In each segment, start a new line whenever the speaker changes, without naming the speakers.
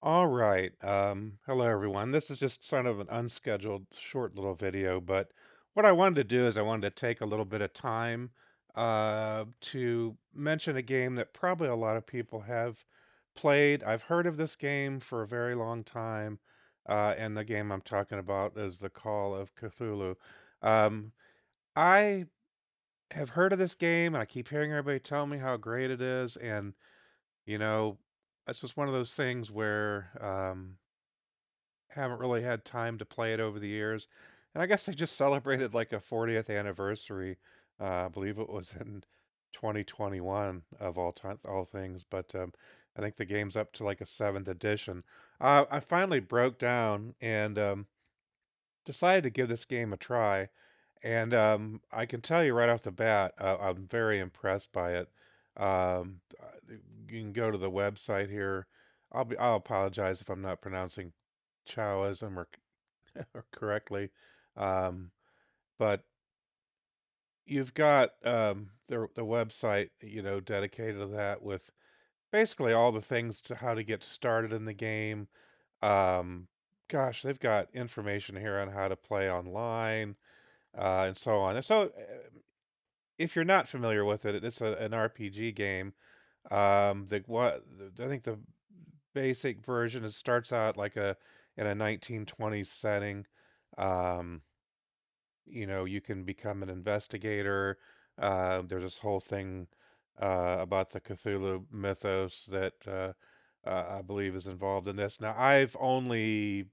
All right. Hello, everyone. This is just sort of an unscheduled, short little video, but what I wanted to do is I wanted to take a little bit of time to mention a game that probably a lot of people have played. I've heard of this game for a very long time, and the game I'm talking about is The Call of Cthulhu. Um, I have heard of this game, and I keep hearing everybody tell me how great it is, and you know, it's just one of those things where haven't really had time to play it over the years. And I guess they just celebrated like a 40th anniversary. I believe it was in 2021 of all time, all things. But I think the game's up to like a seventh edition. I finally broke down and decided to give this game a try. And I can tell you right off the bat, I'm very impressed by it. You can go to the website here. I'll apologize if I'm not pronouncing Chaoism or correctly. Um, but you've got the website, dedicated to that with basically all the things to how to get started in the game. Um, Gosh, they've got information here on how to play online, and so on. And so, if you're not familiar with it, it's an RPG game. I think the basic version, it starts out like a in a 1920s setting. Um, you can become an investigator. There's this whole thing about the Cthulhu mythos that I believe is involved in this. Now, I've only,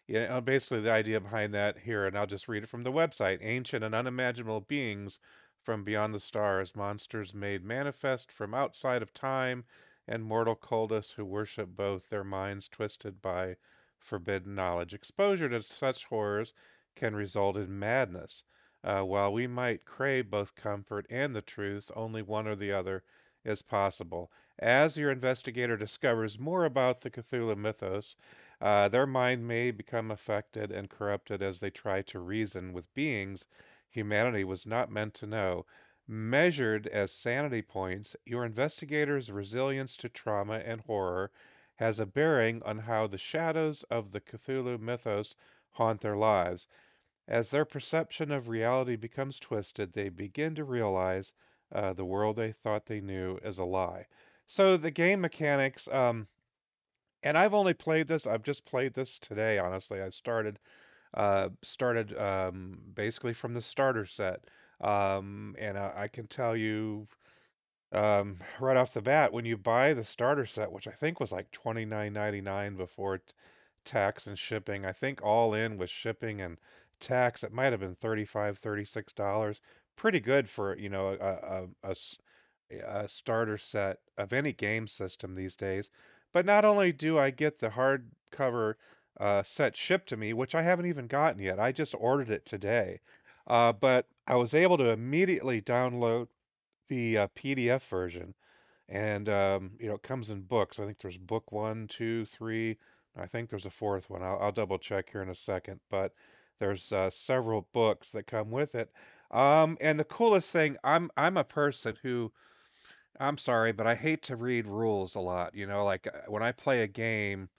basically the idea behind that here, and I'll just read it from the website. Ancient and unimaginable beings from beyond the stars, monsters made manifest from outside of time, and mortal cultists who worship both, their minds twisted by forbidden knowledge. Exposure to such horrors can result in madness. While we might crave both comfort and the truth, only one or the other is possible. As your investigator discovers more about the Cthulhu mythos, their mind may become affected and corrupted as they try to reason with beings humanity was not meant to know. Measured as sanity points, your investigator's resilience to trauma and horror has a bearing on how the shadows of the Cthulhu mythos haunt their lives. As their perception of reality becomes twisted, they begin to realize the world they thought they knew is a lie. So the game mechanics, and I've only played this. I've just played this today, honestly. I started basically from the starter set, and I can tell you right off the bat, when you buy the starter set, which I think was like 29.99 before tax and shipping, I think all in with shipping and tax, it might have been 35, $36. Pretty good for, a starter set of any game system these days. But not only do I get the hardcover set shipped to me, which I haven't even gotten yet, I just ordered it today. But I was able to immediately download the PDF version, and it comes in books. I think there's book one, two, three. I think there's a fourth one. I'll double check here in a second, but there's several books that come with it. And the coolest thing, I'm a person who I'm sorry, but I hate to read rules a lot. Like when I play a game,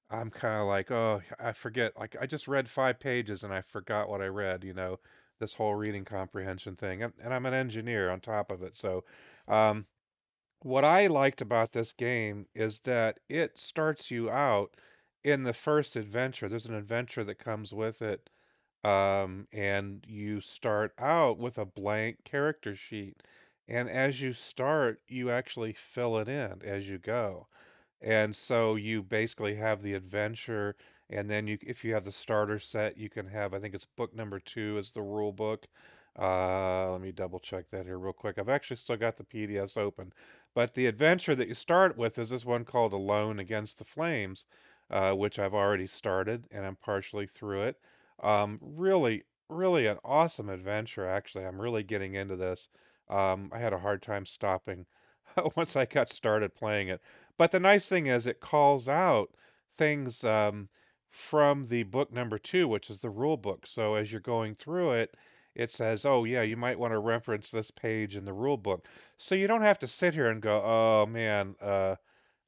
I'm kind of like, oh, I forget. Like I just read 5 pages and I forgot what I read. This whole reading comprehension thing, and I'm an engineer on top of it. So, um, what I liked about this game is that it starts you out in the first adventure. There's an adventure that comes with it, and you start out with a blank character sheet. And as you start, you actually fill it in as you go. And so you basically have the adventure, and then if you have the starter set, you can have, I think it's book number two is the rule book. Let me double check that here real quick. I've actually still got the PDFs open, but the adventure that you start with is this one called Alone Against the Flames, which I've already started and I'm partially through it. Really, really an awesome adventure. Actually, I'm really getting into this. I had a hard time stopping once I got started playing it. But the nice thing is it calls out things from the book number two, which is the rule book. So as you're going through it, it says, oh, yeah, you might want to reference this page in the rule book. So you don't have to sit here and go, oh, man,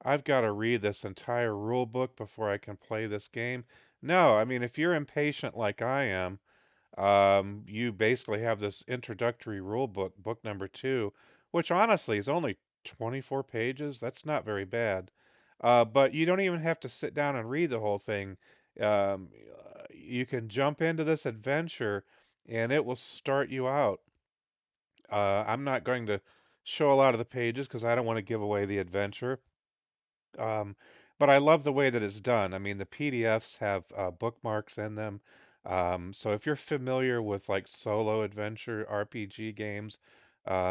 I've got to read this entire rule book before I can play this game. No, I mean, if you're impatient like I am, you basically have this introductory rule book, book number two, which honestly is only 24 pages. That's not very bad. But you don't even have to sit down and read the whole thing. You can jump into this adventure and it will start you out. I'm not going to show a lot of the pages because I don't want to give away the adventure. Um, but I love the way that it's done. I mean, the PDFs have bookmarks in them. So if you're familiar with like solo adventure RPG games,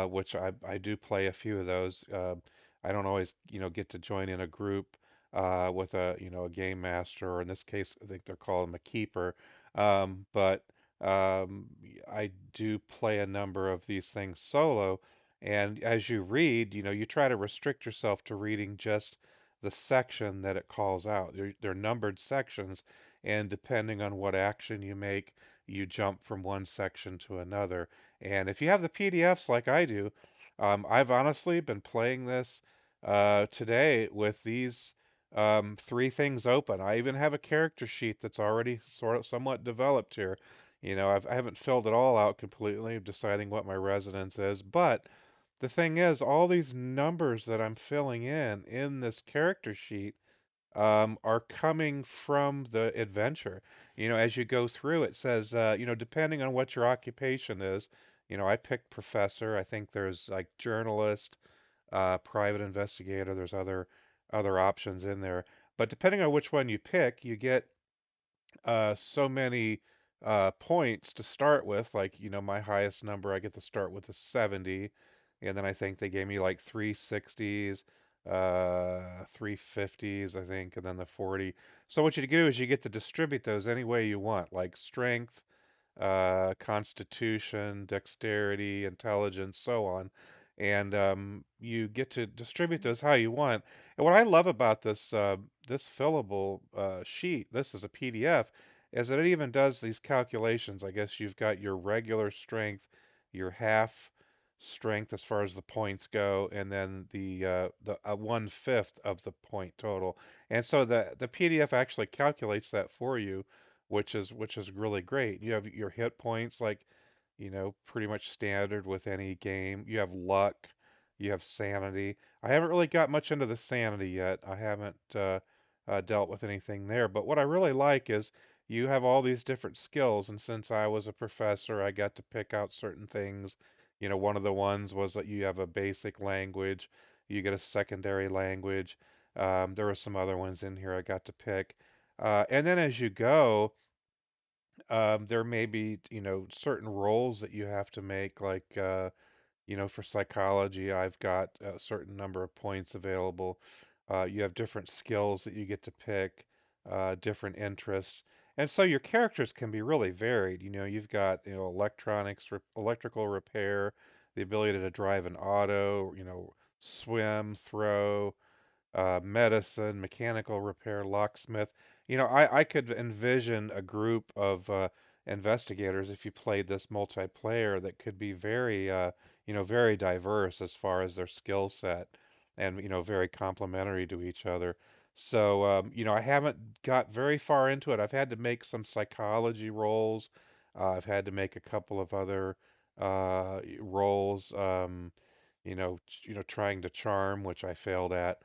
which I do play a few of those, I don't always, get to join in a group with a game master, or in this case, I think they're calling them a keeper. But I do play a number of these things solo. And as you read, you try to restrict yourself to reading just the section that it calls out. They're numbered sections, and depending on what action you make, you jump from one section to another. And if you have the PDFs like I do, I've honestly been playing this today with these three things open. I even have a character sheet that's already sort of somewhat developed here. I haven't filled it all out completely, deciding what my residence is, but the thing is, all these numbers that I'm filling in this character sheet are coming from the adventure. As you go through, it says, depending on what your occupation is, I picked professor. I think there's like journalist, private investigator. There's other options in there. But depending on which one you pick, you get so many points to start with. Like, my highest number I get to start with is 70. And then I think they gave me like 360s, 350s, I think, and then the 40. So what you do is you get to distribute those any way you want, like strength, constitution, dexterity, intelligence, so on. And you get to distribute those how you want. And what I love about this fillable sheet, this is a PDF, is that it even does these calculations. I guess you've got your regular strength, your half strength as far as the points go, and then the 1/5 of the point total. And so the PDF actually calculates that for you, which is really great. You have your hit points like, pretty much standard with any game. You have luck, you have sanity. I haven't really got much into the sanity yet. I haven't dealt with anything there. But what I really like is you have all these different skills, and since I was a professor, I got to pick out certain things. One of the ones was that you have a basic language, you get a secondary language. There were some other ones in here I got to pick. And then as you go, there may be, certain roles that you have to make, like, for psychology, I've got a certain number of points available. You have different skills that you get to pick, different interests. And so your characters can be really varied. You've got, electrical repair, the ability to drive an auto, swim, throw, medicine, mechanical repair, locksmith. I could envision a group of investigators if you played this multiplayer that could be very diverse as far as their skill set and, very complementary to each other. So, I haven't got very far into it. I've had to make some psychology rolls. I've had to make a couple of other roles, trying to charm, which I failed at,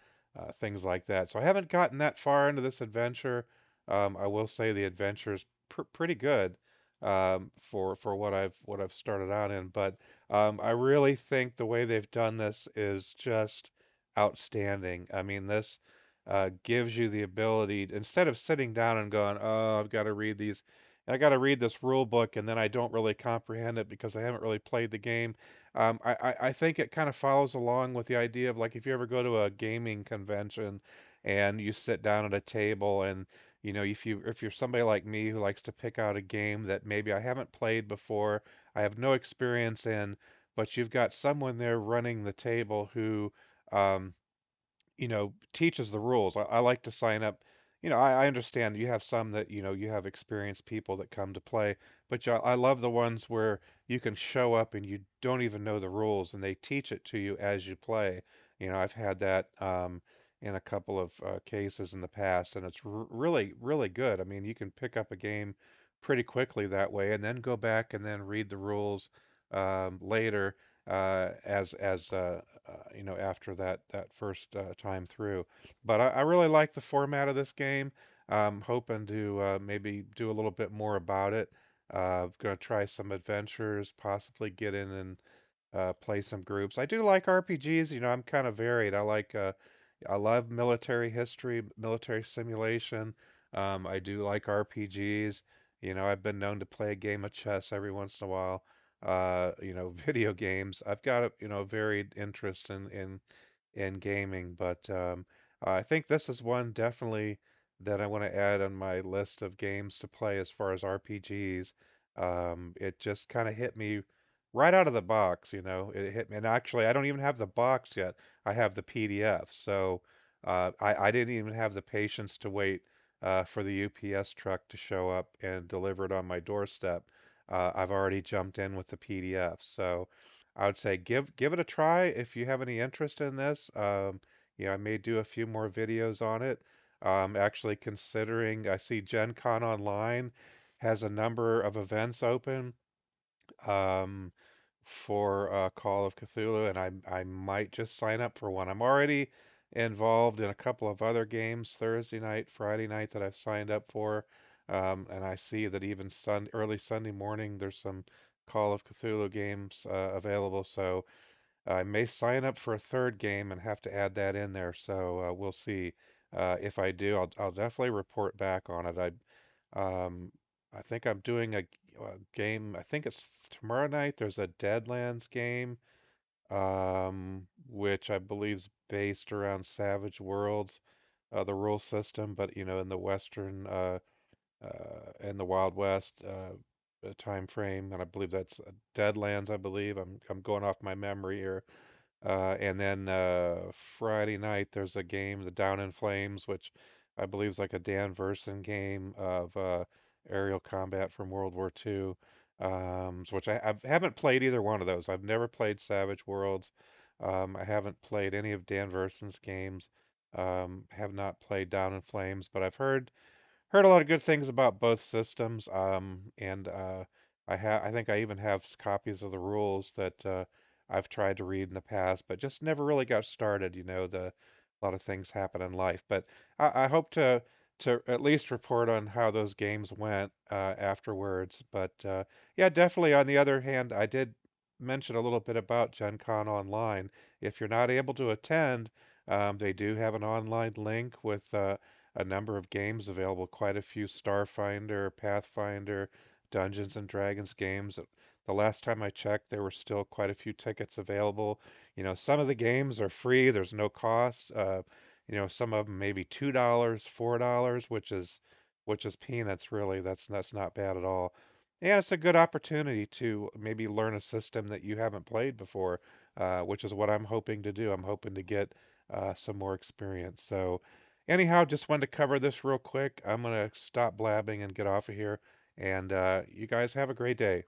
things like that. So I haven't gotten that far into this adventure. I will say the adventure is pretty good for what I've started out in, but I really think the way they've done this is just outstanding. I mean, this gives you the ability, instead of sitting down and going, "Oh, I got to read this rule book," and then I don't really comprehend it because I haven't really played the game. I think it kind of follows along with the idea of, like, if you ever go to a gaming convention and you sit down at a table, and if you're somebody like me who likes to pick out a game that maybe I haven't played before, I have no experience in, but you've got someone there running the table who um, teaches the rules. I like to sign up. I understand you have some that, you have experienced people that come to play, but I love the ones where you can show up and you don't even know the rules and they teach it to you as you play. I've had that in a couple of cases in the past, and it's really, really good. I mean, you can pick up a game pretty quickly that way, and then go back and then read the rules later after that first time through. But I really like the format of this game. I'm hoping to maybe do a little bit more about it. Going to try some adventures, possibly get in and play some groups. I do like RPGs. I'm kind of varied. I love military history, military simulation. I do like RPGs. I've been known to play a game of chess every once in a while. Video games. I've got a varied interest in gaming, but I think this is one definitely that I want to add on my list of games to play as far as RPGs. It just kind of hit me right out of the box, It hit me, and actually, I don't even have the box yet. I have the PDF, so I didn't even have the patience to wait for the UPS truck to show up and deliver it on my doorstep. I've already jumped in with the PDF, so. I would say give it a try if you have any interest in this. I may do a few more videos on it. Actually considering I see Gen Con Online has a number of events open um, for Call of Cthulhu, and I might just sign up for one. I'm already involved in a couple of other games Thursday night, Friday night that I've signed up for, and I see that even early Sunday morning there's some Call of Cthulhu games available. So I may sign up for a third game and have to add that in there. So we'll see. If I do, I'll definitely report back on it. I think I'm doing a game. I think it's tomorrow night. There's a Deadlands game, which I believe is based around Savage Worlds, the rule system, but in the Western in the Wild West time frame, and I believe that's Deadlands. I believe I'm going off my memory here. And then Friday night there's a game, The Down in Flames, which I believe is like a Dan Verson game of aerial combat from World War II. Which I haven't played either one of those. I've never played Savage Worlds. I haven't played any of Dan Verson's games. Have not played Down in Flames, but I've heard a lot of good things about both systems. And I think I even have copies of the rules that I've tried to read in the past, but just never really got started. A lot of things happen in life, but I hope to at least report on how those games went afterwards. But yeah, definitely. On the other hand, I did mention a little bit about Gen Con Online. If you're not able to attend, they do have an online link with a number of games available, quite a few Starfinder, Pathfinder, Dungeons and Dragons games. The last time I checked, there were still quite a few tickets available. Some of the games are free, there's no cost. Some of them maybe $2, $4, which is peanuts really. That's not bad at all. And it's a good opportunity to maybe learn a system that you haven't played before, which is what I'm hoping to do. I'm hoping to get some more experience. So, anyhow, just wanted to cover this real quick. I'm going to stop blabbing and get off of here. And you guys have a great day.